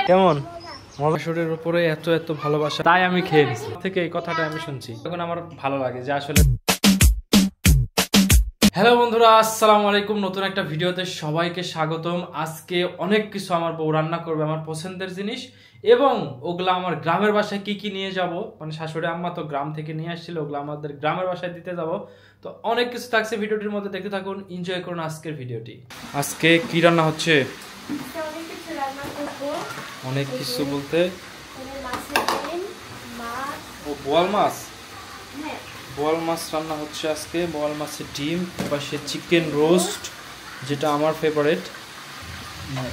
কেমন মজাশরের উপরে এত এত ভালোবাসা, তাই আমি খেয়ে নিছি থেকে এই কথাটা আমি শুনছি, তখন আমার ভালো লাগে যে আসলে। হ্যালো বন্ধুরা, আসসালামু আলাইকুম। নতুন একটা ভিডিওতে সবাইকে স্বাগতম। আজকে অনেক কিছু আমার বউ রান্না করবে, আমার পছন্দের জিনিস, এবং ওগুলা আমার গ্রামের বাসায় কি কি নিয়ে যাব, মানে শাশুড়ি আম্মা তো গ্রাম থেকে নিয়ে আসছিল, ওগুলো আমাদের গ্রামের বাসায় দিতে যাব। তো অনেক কিছু থাকছে ভিডিওটির মধ্যে, দেখতে থাকুন, এনজয় করুন আজকের ভিডিওটি। আজকে কি রান্না হচ্ছে? অনেক কিছু বলতে বোয়াল মাছ, বোয়াল মাছ রান্না হচ্ছে আজকে। বোয়াল মাছের ডিম, এপাশে চিকেন রোস্ট যেটা আমার ফেভারিট,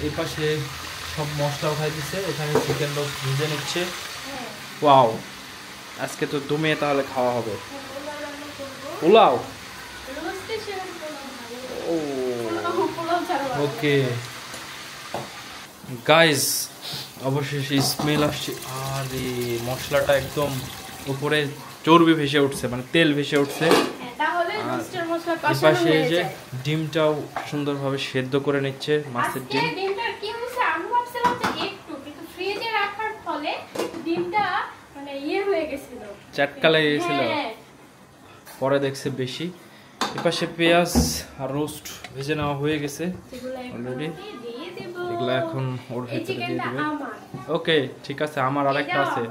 এপাশে সব মশলা উঠাই দিচ্ছে, এখানে চিকেন রোস্ট ভেজে নিচ্ছে। ওয়াও, আজকে তো দমে তাহলে খাওয়া হবে। পোলাও, ও ওকে গাইস, অবশেষে স্মেল আসছে। আরে মশলাটা একদম উপরে চর্বি ভেসে উঠছে, মানে তেল ভেসে উঠছে। এপাশে এই যে ডিমটাও সুন্দরভাবে সেদ্ধ করে নিচ্ছে, মাছের ডিম। চাটকা লেগে গেছিল, পরে দেখছে বেশি। এপাশে পেঁয়াজ আর রোস্ট ভেজে নেওয়া হয়ে গেছে অলরেডি, এগুলা এখন ওর ভেতরে দিয়ে দিবে। ওকে ঠিক আছে, আমার আরেকটা আছে,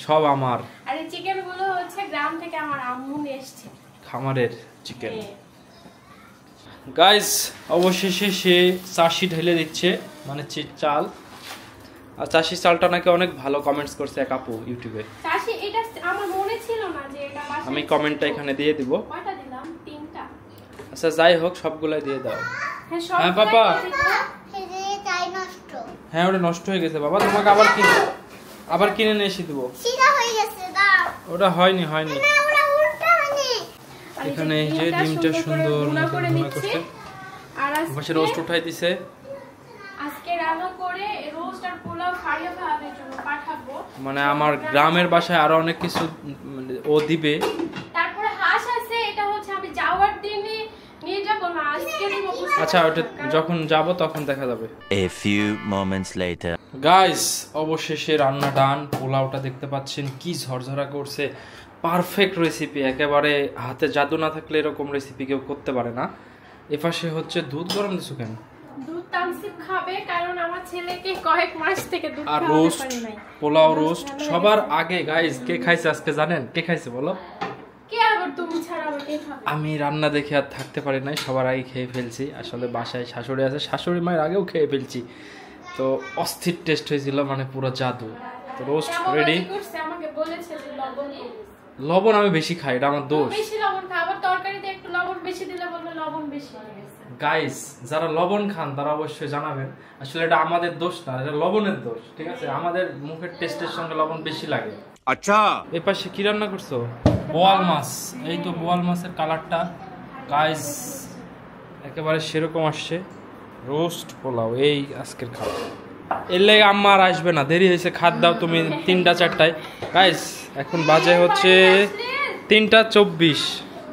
সব আমার। আরে চিকেন গুলো হচ্ছে গ্রাম থেকে আমার আম্মু নিয়ে এসেছে, খামারের চিকেন। গাইস, অবশেষে সে চাষি ঢেলে দিচ্ছে, মানে চাল। আর চাষি চালটা নাকি অনেক ভালো, কমেন্টস করছে এক আপু ইউটিউবে। চাষি, এটা আমার মনে ছিল না যে এটা বাসায়। আমি কমেন্টটা এখানে দিয়ে দিব। কয়টা দিলাম? 3টা। আচ্ছা যাই হোক, সবগুলাই দিয়ে দাও। হ্যাঁ বাবা, হ্যাঁ ওটা নষ্ট হয়ে গেছে বাবা, তোমাকে আবার কিনে নিয়ে এসে দেবো। ওটা হয়নি। এখানে এই যে ডিমটা সুন্দর করে করতে, আর আজকে রোস্ট উঠাই দিছে। আজকে রান্না করে রোস্ট আর পোলাও খাইয়ে খাওয়ানোর জন্য পাঠাবো। মানে আমার গ্রামের বাসায় আরো অনেক কিছু ও দিবে। তারপরে হাঁস আছে, এটা হচ্ছে আমি যাওয়ার দিনে নিয়ে যাব না, আজকে দিব। আচ্ছা, ওটা যখন যাব তখন দেখা যাবে। A few moments later. Guys, অবশেষে রান্না ডান। পোলাওটা দেখতে পাচ্ছেন কি ঝরঝরা করছে, পারফেক্ট রেসিপি একেবারে। হাতে জাদু না থাকলে এরকম রেসিপি কেউ করতে পারে না। এপাশে হচ্ছে দুধ গরম দিছো কেন? দুধ তামসিক খাবে, কারণ আমার ছেলেকে কয়েক মাস থেকে দুধ আর খাওয়াতে রোস্ট, পারি নাই। পোলাও রোস্ট সবার আগে। গাইস, কে খাইছে আজকে জানেন? কে খাইছে বলো? কে আবার তুমি ছাড়া আবার কে খাবে? আমি রান্না দেখে আর থাকতে পারি নাই, সবার আগে খেয়ে ফেলছি। আসলে বাসায় শাশুড়ি আছে, শাশুড়ি মায়ের আগেও খেয়ে ফেলছি। তো অস্থির টেস্ট হয়েছিল, মানে পুরো জাদু। তো রোস্ট রেডি। আমাকে বলেছে যে লবণ কম। লবণ আমি বেশি খাই, এটা আমার দোষ। বেশি লবণ খাই, আবার তরকারিতে একটু লবণ বেশি দিলে বলবে লবণ বেশি হয়ে গেছে। গাইস, যারা লবণ খান তারা অবশ্যই জানাবেন। আসলে এটা আমাদের দোষ না, এটা লবণের দোষ, ঠিক আছে? আমাদের মুখের টেস্টের সঙ্গে লবণ বেশি লাগে। আচ্ছা, এই পাশে কি রান্না করছো? বোয়াল মাছ। এই তো বোয়াল মাছের কালারটা গাইস একেবারে সেরকম আসছে। রোস্ট পোলাও, এই আজকের খাবার। এর লেগে আম্মা আর আসবে না, দেরি হয়েছে। খাদ দাও তুমি 3টা 4টায়। গাইস এখন বাজে হচ্ছে 3টা 24।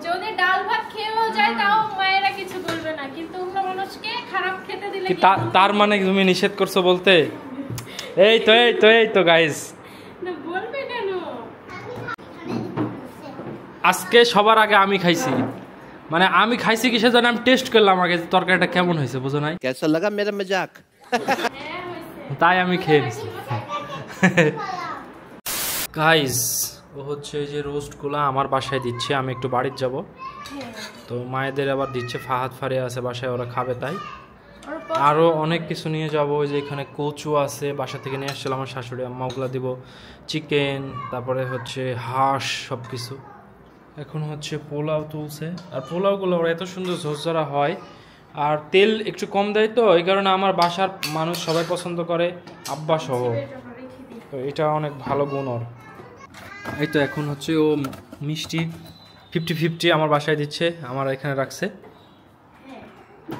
যদি ডাল ভাত খেয়েও যায় তাও মায়েরা কিছু বলবে না, কিন্তু অন্য মানুষকে খারাপ খেতে দিলে কি তার মানে তুমি নিষেধ করছো বলতে? এই তো গাইস, না বলবে কেন? আজকে সবার আগে আমি খাইছি। মানে আমি খাইছি কিসে জানি, আমি টেস্ট করলাম আগে তরকারিটা কেমন হয়েছে, বুঝো নাই? कैसा लगा मेरा मजाक? তাই আমি খেয়ে নিছি। গাইস, ও হচ্ছে যে রোস্টগুলো আমার বাসায় দিচ্ছে, আমি একটু বাড়িতে যাব, তো মায়েদের আবার দিচ্ছে। ফাহাদ ফারিয়া আছে বাসায়, ওরা খাবে, তাই আরও অনেক কিছু নিয়ে যাবো। ওই যে এখানে কচু আছে, বাসা থেকে নিয়ে আসছিলাম আমার শাশুড়ি আম্মা, ওগুলো দিব। চিকেন, তারপরে হচ্ছে হাঁস, সব কিছু। এখন হচ্ছে পোলাও তুলছে, আর পোলাওগুলো ওরা এত সুন্দর ঝরঝরা হয়, আর তেল একটু কম দেয়, তো এই কারণে আমার বাসার মানুষ সবাই পছন্দ করে, আব্বা সহ। তো এটা অনেক ভালো গুণ ওর। এই তো এখন হচ্ছে ও মিষ্টি 50-50 আমার বাসায় দিচ্ছে, আমার এখানে রাখছে।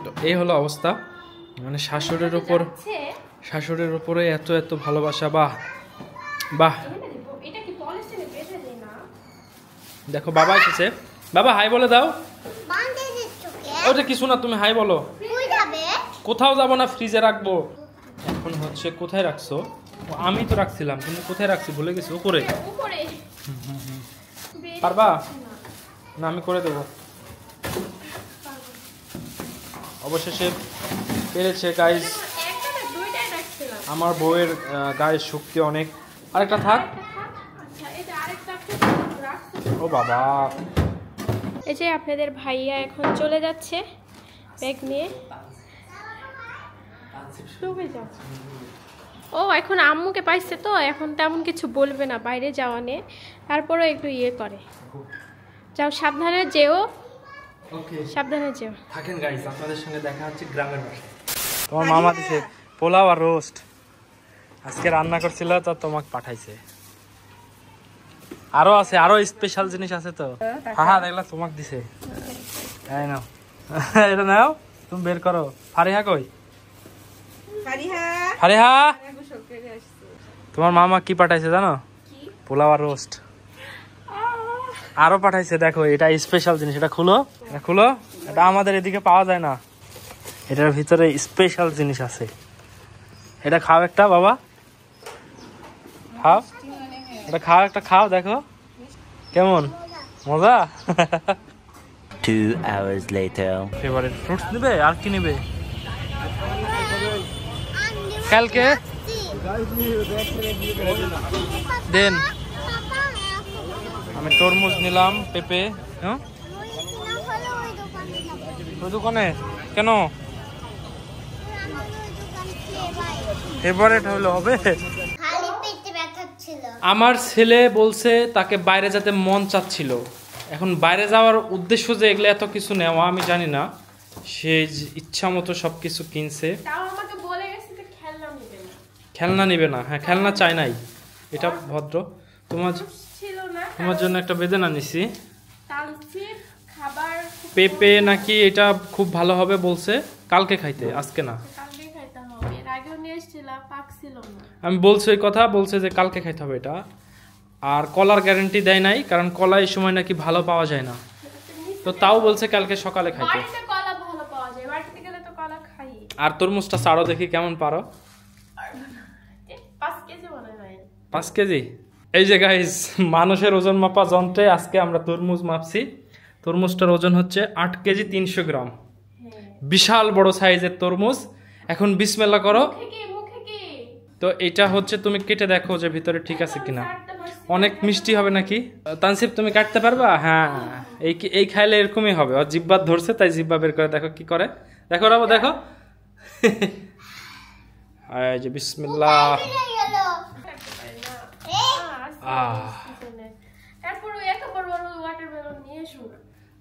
তো এই হলো অবস্থা, মানে শাশুড়ির উপরে এত এত ভালোবাসা। বাহ বাহ, দেখো বাবা এসেছে। বাবা হাই বলে দাও। ওটা কিছু না, তুমি হাই বলো। কোথাও যাবো না, ফ্রিজে রাখবো। এখন হচ্ছে কোথায় রাখছো? আমি তো রাখছিলাম, কিন্তু কোথায় রাখছি ভুলে গেছি। উপরে উপরে পারবা? না আমি করে দেবো। অবশেষে পেরেছে গাইস। আমার বউয়ের গায়ের শক্তি অনেক। আরেকটা থাক। ও বাবা, এই যে আপনাদের ভাইয়া এখন চলে যাচ্ছে ব্যাগ নিয়ে। ও এখন আম্মুকে পাইছে তো, এখন তেমন কিছু বলবে না বাইরে যাওয়া নিয়ে, তারপরেও একটু ইয়ে করে। যাও, সাবধানে যেও। ওকে, সাবধানে যেও। থাকেন গাইস, আপনাদের সঙ্গে দেখা হচ্ছে গ্রামের বাসায়। তোমার মামা দিছে পোলাও আর রোস্ট, আজকে রান্না করছিল তো তোমাকে পাঠাইছে। আরো আছে, আরো স্পেশাল জিনিস আছে তো। হ্যাঁ দেখলা তোমাকে দিছে। এই নাও, এটা নাও, তুমি বের করো। ফারিহা কই? ফারিহা, তোমার মামা কি পাঠাইছে জানো? পোলাও আর রোস্ট আরো পাঠাইছে। দেখো, এটা স্পেশাল জিনিস। এটা খুলো, এটা খুলো। এটা আমাদের এদিকে পাওয়া যায় না। এটার ভিতরে স্পেশাল জিনিস আছে। এটা খাও একটা বাবা, খাও। এটা খাও, একটা খাও, দেখো কেমন মজা। 2 hours later. ফেভারিট ফ্রুটস নেবে আর কি নেবে? কালকে দেন। আমি তরমুজ নিলাম, পেঁপে। হ্যাঁ, ওই দোকানে কেন? ফেভারিট হলে হবে? আমার ছেলে বলছে তাকে বাইরে যেতে মন চাচ্ছিল। এখন বাইরে যাওয়ার উদ্দেশ্য যে এগুলো এত কিছু নেওয়া আমি জানি না। সে ইচ্ছা মতো সব কিছু কিনছে। খেলনা নিবে না। হ্যাঁ, খেলনা চাই নাই। এটা ভদ্র। তোমার জন্য একটা বেদানা নিছি। পেঁপে নাকি এটা খুব ভালো হবে বলছে, কালকে খাইতে, আজকে না। আমি বলছি ওই কথা, বলছে যে কালকে খাইতে হবে এটা। আর কলার গ্যারান্টি দেয় নাই, কারণ কলা এই সময় নাকি ভালো পাওয়া যায় না। তো তাও বলছে কালকে সকালে খাইতে। আর তরমুজটা ছাড়ো দেখি কেমন পারো। 5 কেজি। এই যে গাইস, মানুষের ওজন মাপা যন্ত্রে আজকে আমরা তরমুজ মাপছি। তরমুজটার ওজন হচ্ছে 8 কেজি 300 গ্রাম। বিশাল বড় সাইজের তরমুজ। এখন বিসমিল্লাহ করো। তো এটা হচ্ছে, তুমি কেটে দেখো যে ভিতরে ঠিক আছে কিনা। অনেক মিষ্টি হবে নাকি? তানসিফ তুমি কাটতে পারবা? হ্যাঁ, এই খাইলে এরকমই হবে। আর জিব্বা ধরছে, তাই জিব্বা বের করে দেখো কি করে। দেখো রাবো, দেখো। এই যে বিসমিল্লাহ।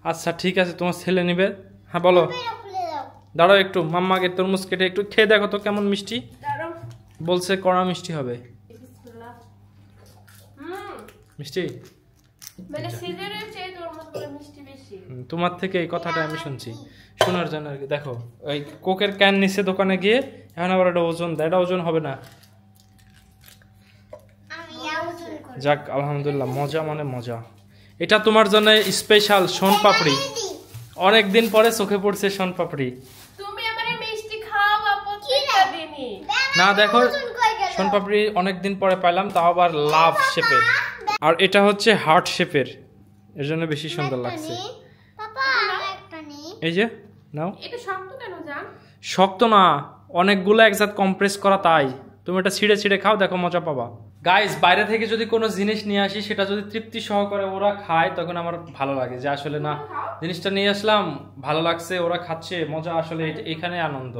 আচ্ছা ঠিক আছে, তোমার ছেলে নিবে। হ্যাঁ বলো। দাঁড়াও একটু, মাম্মাকে তরমুজ কেটে একটু খেয়ে দেখো তো কেমন মিষ্টি। বলছে কড়া মিষ্টি হবে। মিষ্টি? তোমার থেকে এই কথাটা আমি শুনছি, শোনার জন্য আর কি। দেখো, ওই কোকের ক্যান নিচ্ছে দোকানে গিয়ে, এখন আবার এটা ওজন দেয়। এটা ওজন হবে না। যাক আলহামদুলিল্লাহ, মজা মানে মজা। এটা তোমার জন্য স্পেশাল সোনপাপড়ি। অনেকদিন পরে চোখে পড়ছে সোনপাপড়ি। না দেখো, সোনপাপড়ি অনেকদিন পরে পাইলাম, তাও আবার লাভ শেপের। আর এটা হচ্ছে হার্ট শেপের, এর জন্য বেশি সুন্দর লাগছে। এই যে নাও। শক্ত না, অনেকগুলো একসাথে কম্প্রেস করা, তাই তুমি এটা ছিঁড়ে ছিঁড়ে খাও, দেখো মজা পাবা। গাইস, বাইরে থেকে যদি কোনো জিনিস নিয়ে আসি, সেটা যদি তৃপ্তি সহকারে ওরা খায়, তখন আমার ভালো লাগে যে আসলে না, জিনিসটা নিয়ে আসলাম, ভালো লাগছে, ওরা খাচ্ছে, মজা। আসলে এখানে আনন্দ।